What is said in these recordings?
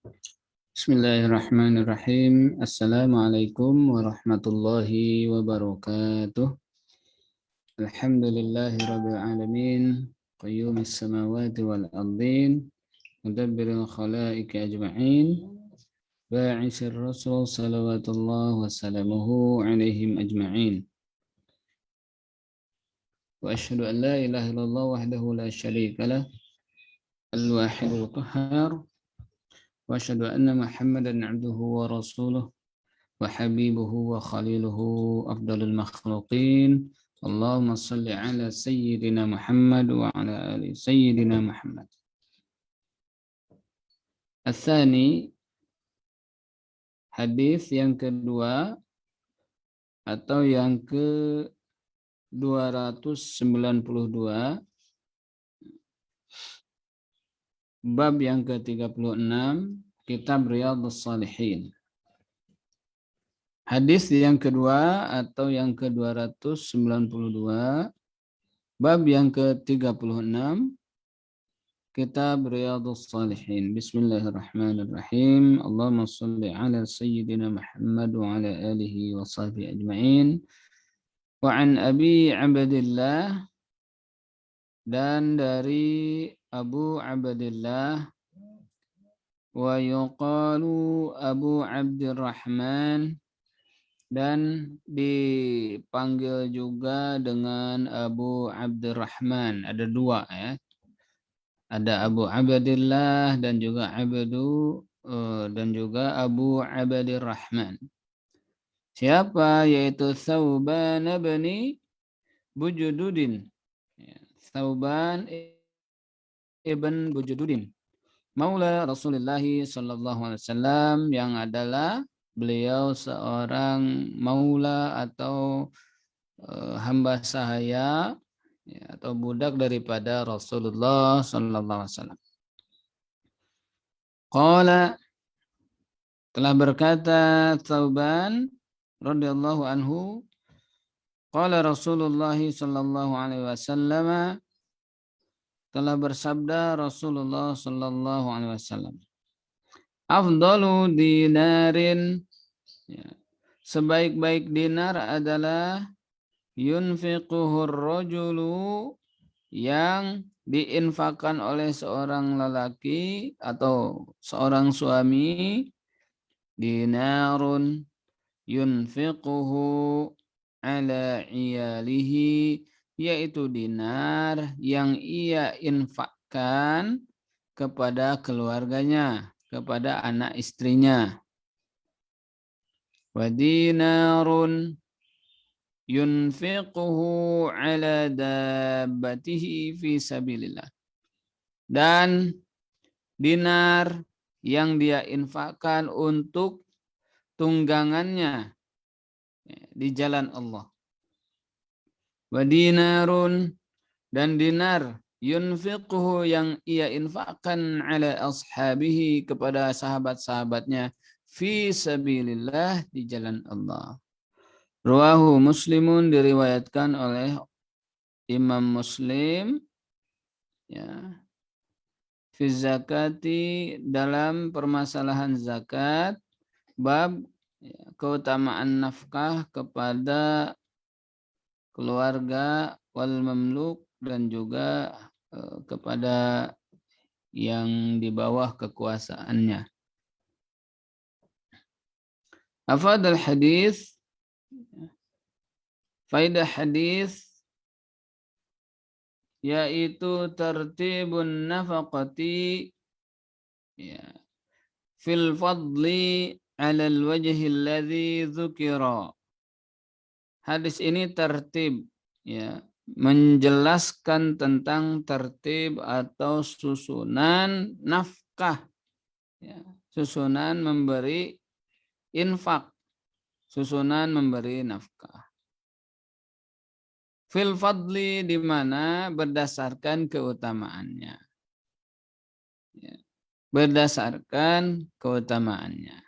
Bismillahirrahmanirrahim. Assalamualaikum warahmatullahi wabarakatuh. Alhamdulillahi rabbil alamin. Qayyumis samawati wal ardin. Mudabbiril khalaiqi ajma'in. Ba'isir rasul salawatullah wa salamuhu alaihim ajma'in. Wa ashhadu an la ilaha illallah wahdahu la syarika lah. Al-wahidul qahhar. Wa ashhadu anna Muhammadan abduhu wa rasuluh. وحبيبه وخليله أفضل المخلوقين اللهم صل على سيدنا محمد وعلى آل سيدنا محمد. الثاني, hadis yang kedua atau yang ke 292, bab yang ke-36, kitab Riyadhus Shalihin. Hadis yang kedua atau yang ke-292, bab yang ke-36, kitab Riyadhus Shalihin. Bismillahirrahmanirrahim. Allahumma shalli ala sayyidina Muhammad wa ala alihi wa sahbihi ajma'in. Wa an Abi Abdillah, dan dari Abu Abdillah, wa yuqalu Abu Abdurrahman, dan dipanggil juga dengan Abu Abdurrahman. Ada dua ya. Ada Abu Abdillah dan juga Abu Abdurrahman. Siapa? Yaitu Thauban bin Bujududin. Thauban ibn Bujududin, Maula Rasulullah sallallahu alaihi wasallam, yang adalah beliau seorang maula atau hamba sahaya ya, atau budak daripada Rasulullah sallallahu alaihi wasallam. Qala, telah berkata Thauban radhiyallahu anhu, qala Rasulullah sallallahu alaihi wasallam, telah bersabda Rasulullah sallallahu alaihi wasallam, afdalu dinarin, ya, sebaik-baik dinar adalah yunfiquhur rajulu, yang diinfakkan oleh seorang lelaki atau seorang suami, dinarun yunfiquhu ala iyalihi, yaitu dinar yang ia infakkan kepada keluarganya, kepada anak istrinya. Wa dinarun yunfiquhu ala dabbatihi fi sabilillah, dan dinar yang dia infakkan untuk tunggangannya di jalan Allah. Wa dinarun, dan dinar yunfiquhu yang ia infakkan ala ashabihi, kepada sahabat-sahabatnya, fi sabilillah, di jalan Allah. Rawahu Muslimun, diriwayatkan oleh Imam Muslim, ya, fi zakati, dalam permasalahan zakat, bab ya, keutamaan nafkah kepada keluarga, wal mamluk, dan juga kepada yang di bawah kekuasaannya. Afadal hadis, faidah hadis, yaitu tertibun nafaqati, ya, fil fadli ala al-wajhi alladhi dzukira. Hadis ini tertib, ya, menjelaskan tentang tertib atau susunan nafkah, ya, susunan memberi infak, susunan memberi nafkah. Fil fadli, di mana berdasarkan keutamaannya, ya, berdasarkan keutamaannya.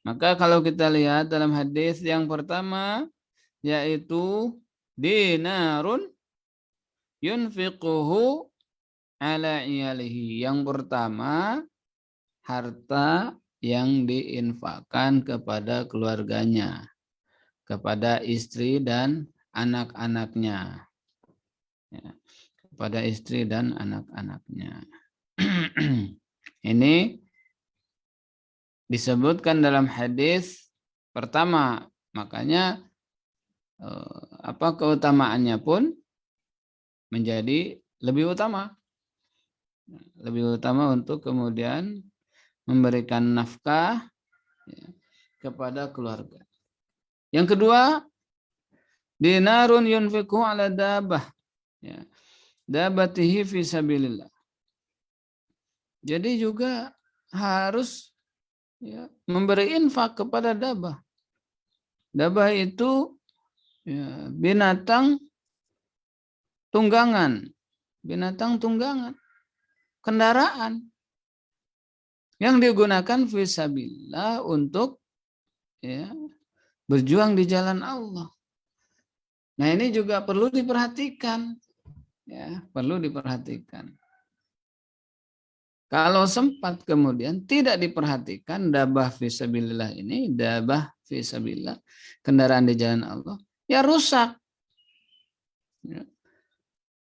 Maka kalau kita lihat dalam hadis yang pertama, yaitu dinarun yunfiquhu ala iyalihi. Yang pertama, harta yang diinfakkan kepada keluarganya, kepada istri dan anak-anaknya. Ya, kepada istri dan anak-anaknya. Ini disebutkan dalam hadis pertama, makanya keutamaannya pun menjadi lebih utama. Lebih utama untuk kemudian memberikan nafkah kepada keluarga. Yang kedua, dinarun yunfiqu ala dabah. Ya. Dabatihi fi sabilillah. Jadi juga harus memberi infak kepada dabah. Dabah itu binatang tunggangan. Binatang tunggangan. Kendaraan yang digunakan fi sabilillah untuk berjuang di jalan Allah. Nah, ini juga perlu diperhatikan. Ya, perlu diperhatikan. Kalau sempat kemudian tidak diperhatikan dabah fi sabilillah ini, dabah fi sabilillah, kendaraan di jalan Allah, ya rusak.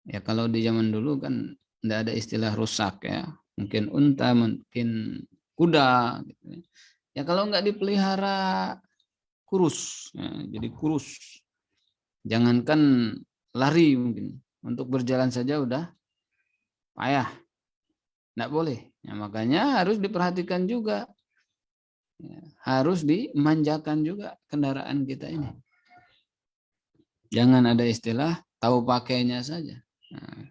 Ya kalau di zaman dulu kan tidak ada istilah rusak ya. Mungkin unta, mungkin kuda. Gitu. Ya kalau nggak dipelihara kurus, ya, jadi kurus. Jangankan lari mungkin, untuk berjalan saja udah payah. Nggak boleh. Ya, makanya harus diperhatikan juga. Ya, harus dimanjakan juga kendaraan kita ini. Jangan ada istilah tahu pakainya saja. Nah.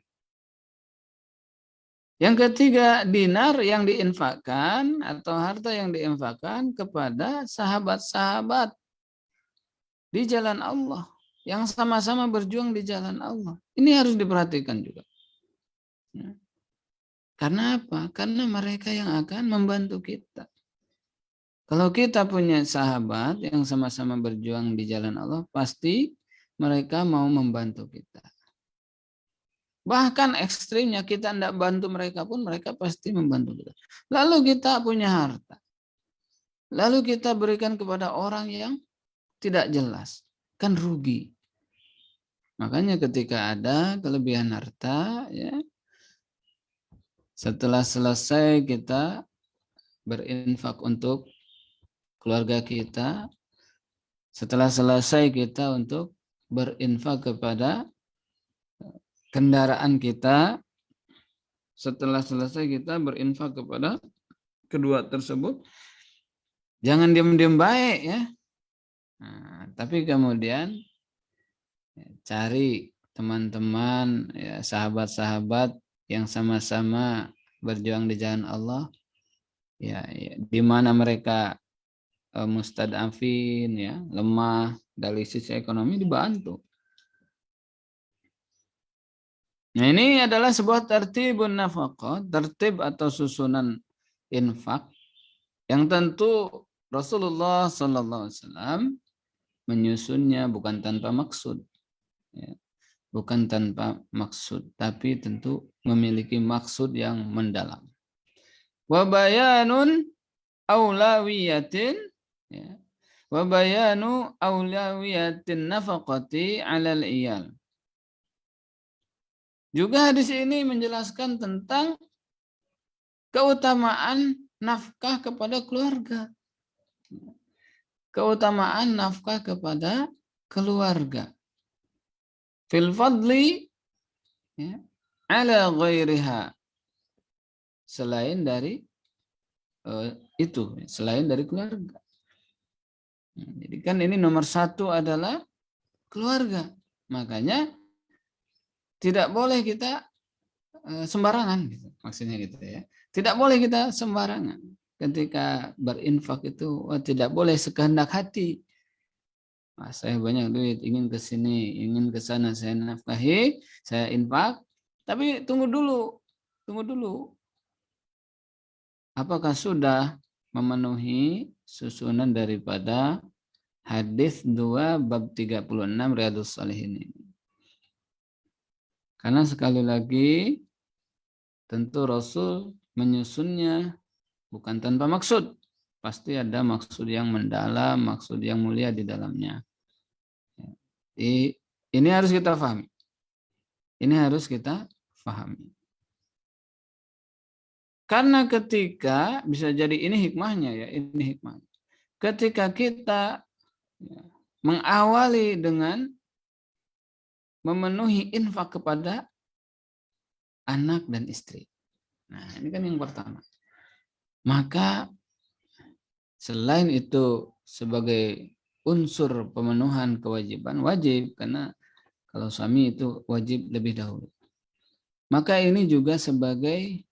Yang ketiga, dinar yang diinfakkan atau harta yang diinfakkan kepada sahabat-sahabat di jalan Allah. Yang sama-sama berjuang di jalan Allah. Ini harus diperhatikan juga. Ya. Karena apa? Karena mereka yang akan membantu kita. Kalau kita punya sahabat yang sama-sama berjuang di jalan Allah, pasti mereka mau membantu kita. Bahkan ekstrimnya kita tidak bantu mereka pun, mereka pasti membantu kita. Lalu kita punya harta. Lalu kita berikan kepada orang yang tidak jelas. Kan rugi. Makanya ketika ada kelebihan harta, ya, setelah selesai kita berinfak untuk keluarga kita, setelah selesai kita untuk berinfak kepada kendaraan kita, setelah selesai kita berinfak kepada kedua tersebut, jangan diam-diam baik ya. Nah, tapi kemudian cari teman-teman, ya, sahabat-sahabat yang sama-sama berjuang di jalan Allah, ya, di mana mereka mustadafin, ya, lemah dari sisi ekonomi, dibantu. Nah, ini adalah sebuah tertibun nafaqah, tertib atau susunan infak yang tentu Rasulullah SAW menyusunnya bukan tanpa maksud, ya. Bukan tanpa maksud, tapi tentu memiliki maksud yang mendalam. Wa bayanun aulawiyatin, ya. Wa bayanu aulawiyatin nafaqati 'alal iyal. Juga hadis ini menjelaskan tentang keutamaan nafkah kepada keluarga. Keutamaan nafkah kepada keluarga. Fil fadli, ya, ala ghairiha, selain dari itu, selain dari keluarga. Jadi kan ini nomor satu adalah keluarga. Makanya tidak boleh kita sembarangan, gitu. Maksudnya gitu ya. Tidak boleh kita sembarangan ketika berinfak itu. Tidak boleh sekehendak hati. Saya banyak duit, ingin ke sini, ingin ke sana, saya nafkahi, saya infak. Tapi tunggu dulu. Apakah sudah memenuhi susunan daripada hadis 2 bab 36 Riyadhus Shalihin ini? Karena sekali lagi tentu Rasul menyusunnya bukan tanpa maksud. Pasti ada maksud yang mendalam, maksud yang mulia di dalamnya. Ini harus kita pahami. Ini harus kita pahami. Karena ketika, bisa jadi ini hikmahnya ya, ini hikmahnya. Ketika kita mengawali dengan memenuhi infak kepada anak dan istri. Nah, ini kan yang pertama. Maka selain itu sebagai unsur pemenuhan kewajiban, wajib, karena kalau suami itu wajib lebih dahulu. Maka ini juga sebagai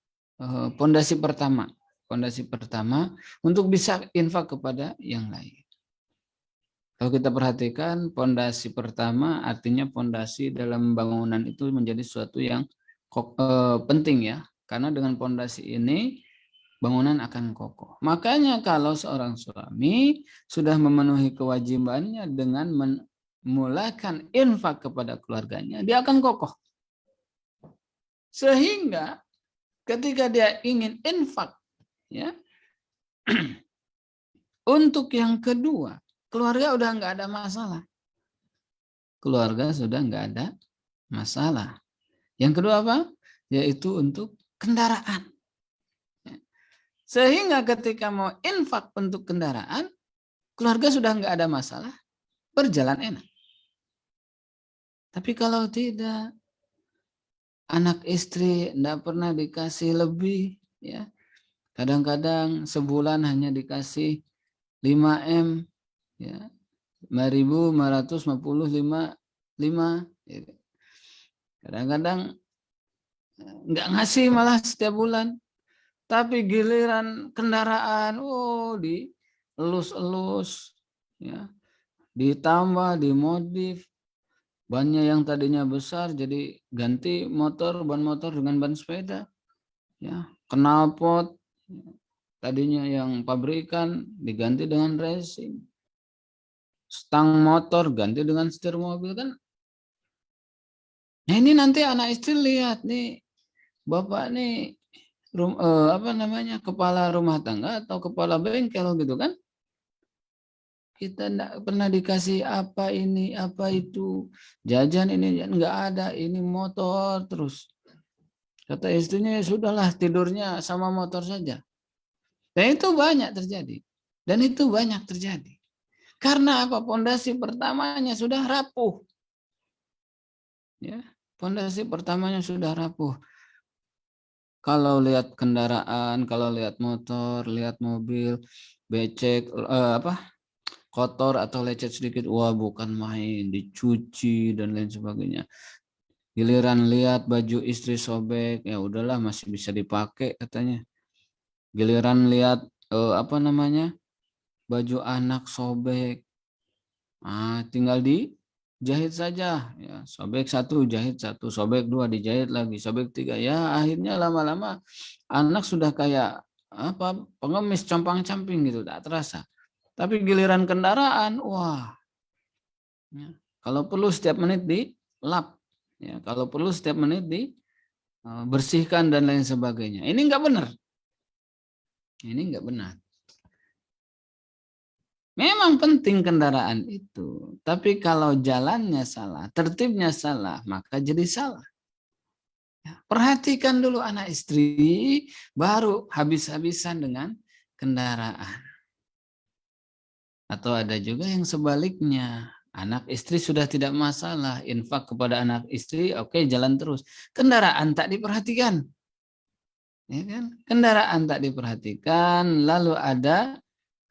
pondasi pertama. Pondasi pertama untuk bisa infak kepada yang lain. Kalau kita perhatikan, pondasi pertama artinya pondasi dalam bangunan itu menjadi sesuatu yang penting ya. Karena dengan pondasi ini bangunan akan kokoh. Makanya kalau seorang suami sudah memenuhi kewajibannya dengan memulakan infak kepada keluarganya, dia akan kokoh. Sehingga ketika dia ingin infak ya, untuk yang kedua, keluarga udah nggak ada masalah. Keluarga sudah nggak ada masalah. Yang kedua apa? Yaitu untuk kendaraan. Sehingga ketika mau infak untuk kendaraan, keluarga sudah nggak ada masalah, berjalan enak. Tapi kalau tidak, anak istri tidak pernah dikasih lebih, ya. Kadang-kadang sebulan hanya dikasih 5M, ya, 5.555. Kadang-kadang nggak ngasih malah setiap bulan. Tapi giliran kendaraan, dielus-elus, ya, ditambah, dimodif, bannya yang tadinya besar jadi ganti ban motor dengan ban sepeda, ya, knalpot tadinya yang pabrikan diganti dengan racing, stang motor ganti dengan setir mobil kan. Nah ini nanti anak istri lihat nih, bapak nih kepala rumah tangga atau kepala bengkel gitu kan. Kita enggak pernah dikasih apa ini, apa itu, jajan ini enggak ada, ini motor terus. Kata istrinya, ya sudahlah tidurnya sama motor saja. Dan itu banyak terjadi. Dan itu banyak terjadi. Karena apa? Pondasi pertamanya sudah rapuh. Ya, pondasi pertamanya sudah rapuh. Kalau lihat kendaraan, kalau lihat motor, lihat mobil, becek, kotor atau lecet sedikit, wah bukan main, dicuci dan lain sebagainya. Giliran lihat baju istri sobek, ya udahlah masih bisa dipakai katanya. Giliran lihat baju anak sobek, tinggal dijahit saja, ya, sobek 1 jahit 1, sobek 2 dijahit lagi, sobek 3, ya akhirnya lama-lama anak sudah kayak pengemis compang-camping gitu, tak terasa. Tapi giliran kendaraan, wah, ya, kalau perlu setiap menit dilap, ya, kalau perlu setiap menit dibersihkan dan lain sebagainya. Ini nggak benar. Ini nggak benar. Memang penting kendaraan itu, tapi kalau jalannya salah, tertibnya salah, maka jadi salah. Ya, perhatikan dulu anak istri, baru habis-habisan dengan kendaraan. Atau ada juga yang sebaliknya, anak istri sudah tidak masalah, infak kepada anak istri, oke, jalan terus. Kendaraan tak diperhatikan. Ya kan? Kendaraan tak diperhatikan, lalu ada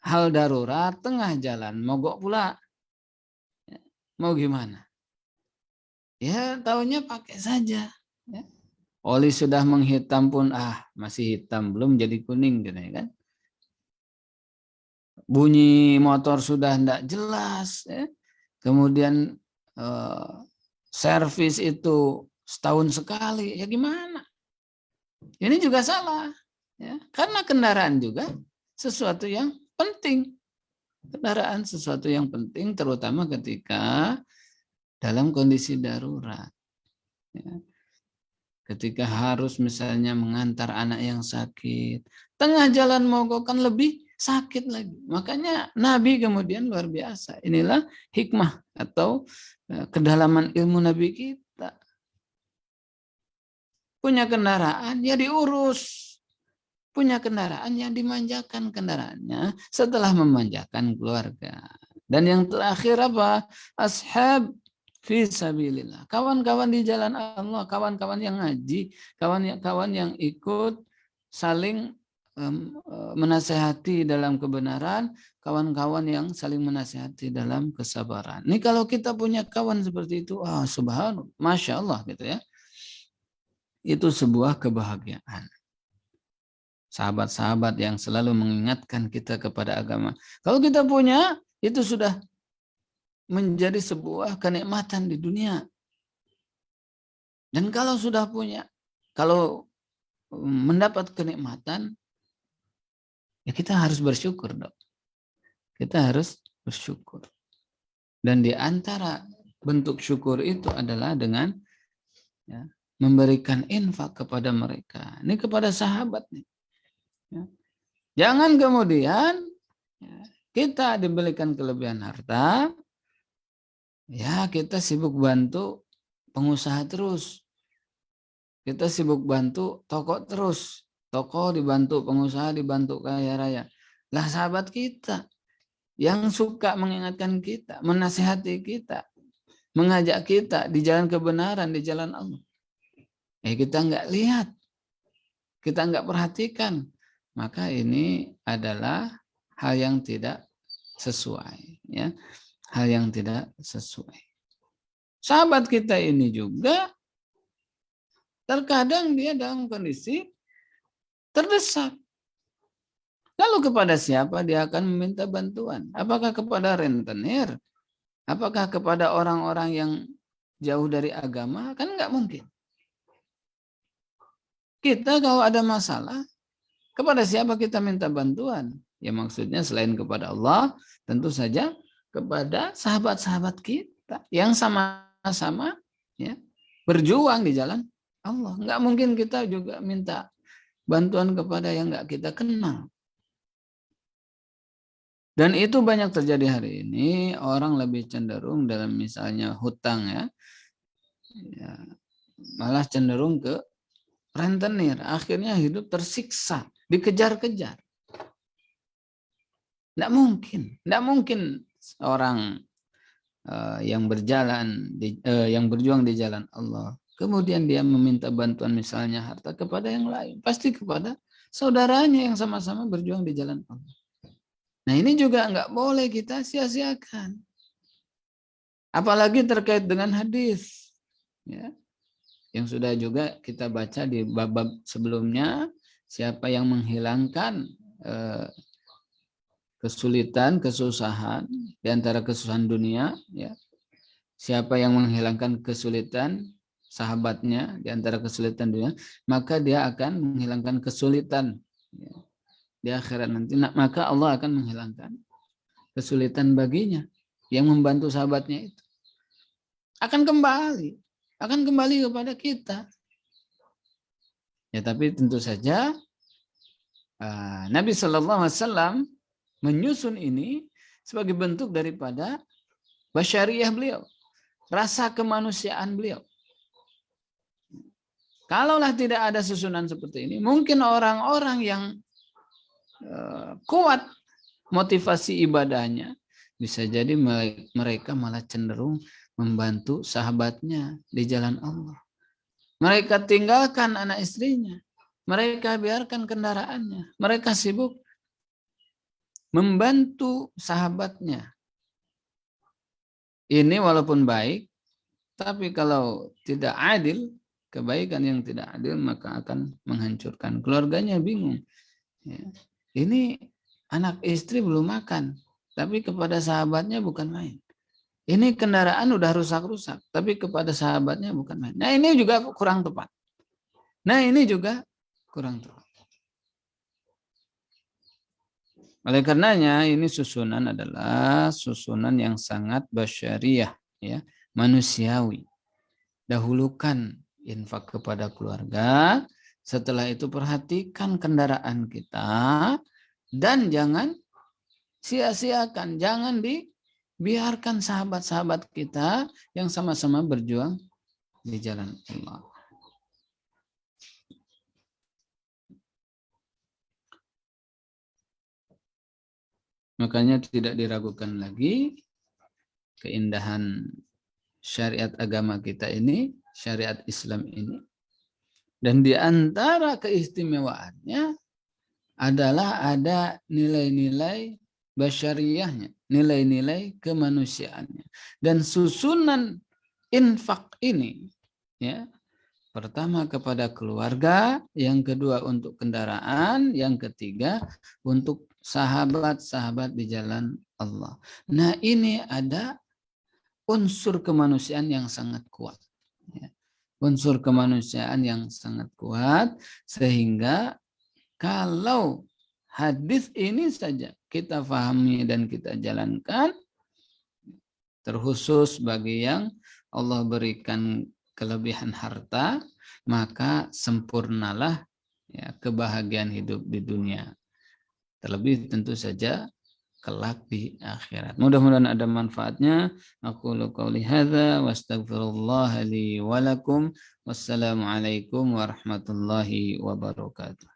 hal darurat tengah jalan, mogok pula. Mau gimana? Ya tahunya pakai saja. Ya. Oli sudah menghitam pun, masih hitam, belum jadi kuning gitu ya kan. Bunyi motor sudah tidak jelas. Ya. Kemudian servis itu setahun sekali, ya gimana? Ini juga salah. Ya. Karena kendaraan juga sesuatu yang penting. Kendaraan sesuatu yang penting terutama ketika dalam kondisi darurat. Ya. ketika harus misalnya mengantar anak yang sakit, tengah jalan mogok kan lebih sakit lagi. Makanya Nabi kemudian luar biasa. Inilah hikmah atau kedalaman ilmu Nabi kita. Punya kendaraan ya diurus. Punya kendaraan yang dimanjakan kendaraannya setelah memanjakan keluarga. Dan yang terakhir apa? Ashab fi sabilillah. Kawan-kawan di jalan Allah, kawan-kawan yang ngaji, kawan-kawan yang ikut saling menasehati dalam kebenaran, kawan-kawan yang saling menasehati dalam kesabaran. Ini kalau kita punya kawan seperti itu, subhanallah, masya Allah gitu ya. Itu sebuah kebahagiaan. Sahabat-sahabat yang selalu mengingatkan kita kepada agama. Kalau kita punya, itu sudah menjadi sebuah kenikmatan di dunia. Dan kalau sudah punya, kalau mendapat kenikmatan, ya kita harus bersyukur, dok. Kita harus bersyukur. Dan di antara bentuk syukur itu adalah dengan ya, memberikan infak kepada mereka. Ini kepada sahabat nih. Ya. Jangan kemudian kita diberikan kelebihan harta, ya kita sibuk bantu pengusaha terus. Kita sibuk bantu toko terus. Toko dibantu, pengusaha dibantu kaya raya. Lah sahabat kita yang suka mengingatkan kita, menasihati kita, mengajak kita di jalan kebenaran, di jalan Allah. Kita nggak lihat, kita nggak perhatikan. Maka ini adalah hal yang tidak sesuai, ya, hal yang tidak sesuai. Sahabat kita ini juga terkadang dia dalam kondisi terdesak. Lalu kepada siapa dia akan meminta bantuan? Apakah kepada rentenir? Apakah kepada orang-orang yang jauh dari agama? Kan nggak mungkin. Kita kalau ada masalah, kepada siapa kita minta bantuan? Ya maksudnya selain kepada Allah, tentu saja kepada sahabat-sahabat kita yang sama-sama ya, berjuang di jalan Allah. Nggak mungkin kita juga minta bantuan kepada yang nggak kita kenal. Dan itu banyak terjadi hari ini. Orang lebih cenderung dalam misalnya hutang ya malah cenderung ke rentenir. Akhirnya hidup tersiksa, dikejar-kejar. Nggak mungkin orang yang yang berjuang di jalan Allah, kemudian dia meminta bantuan misalnya harta kepada yang lain, pasti kepada saudaranya yang sama-sama berjuang di jalan Allah. Nah ini juga nggak boleh kita sia-siakan, apalagi terkait dengan hadis, ya, yang sudah juga kita baca di bab-bab sebelumnya, siapa yang menghilangkan kesulitan, kesusahan di antara kesusahan dunia, ya. Siapa yang menghilangkan kesulitan sahabatnya di antara kesulitan dunia, maka dia akan menghilangkan kesulitan ya, di akhirat nanti. Maka Allah akan menghilangkan kesulitan baginya yang membantu sahabatnya itu. Akan kembali kepada kita. Ya, tapi tentu saja Nabi Shallallahu Alaihi Wasallam menyusun ini sebagai bentuk daripada basyariah beliau, rasa kemanusiaan beliau. Kalaulah tidak ada susunan seperti ini, mungkin orang-orang yang kuat motivasi ibadahnya, bisa jadi mereka malah cenderung membantu sahabatnya di jalan Allah. Mereka tinggalkan anak istrinya, mereka biarkan kendaraannya, mereka sibuk membantu sahabatnya. Ini walaupun baik, tapi kalau tidak adil, kebaikan yang tidak adil maka akan menghancurkan. Keluarganya bingung. Ya. Ini anak istri belum makan, tapi kepada sahabatnya bukan main. Ini kendaraan udah rusak-rusak, tapi kepada sahabatnya bukan main. Nah ini juga kurang tepat. Oleh karenanya ini susunan adalah susunan yang sangat basyariah, ya, manusiawi. Dahulukan infak kepada keluarga. Setelah itu perhatikan kendaraan kita dan jangan sia-siakan, jangan dibiarkan sahabat-sahabat kita yang sama-sama berjuang di jalan Allah. Makanya tidak diragukan lagi keindahan syariat agama kita ini, syariat Islam ini. Dan di antara keistimewaannya adalah ada nilai-nilai basyariyahnya, nilai-nilai kemanusiaannya. Dan susunan infak ini, ya, pertama kepada keluarga, yang kedua untuk kendaraan, yang ketiga untuk sahabat-sahabat di jalan Allah. Nah, ini ada unsur kemanusiaan yang sangat kuat. Ya. Unsur kemanusiaan yang sangat kuat, sehingga kalau hadis ini saja kita pahami dan kita jalankan, terkhusus bagi yang Allah berikan kelebihan harta, maka sempurnalah ya, kebahagiaan hidup di dunia. Terlebih tentu saja kelak di akhirat. Mudah-mudahan ada manfaatnya. Aku qauli hadza wa astaghfirullah li wa lakum. Wassalamualaikum warahmatullahi wabarakatuh.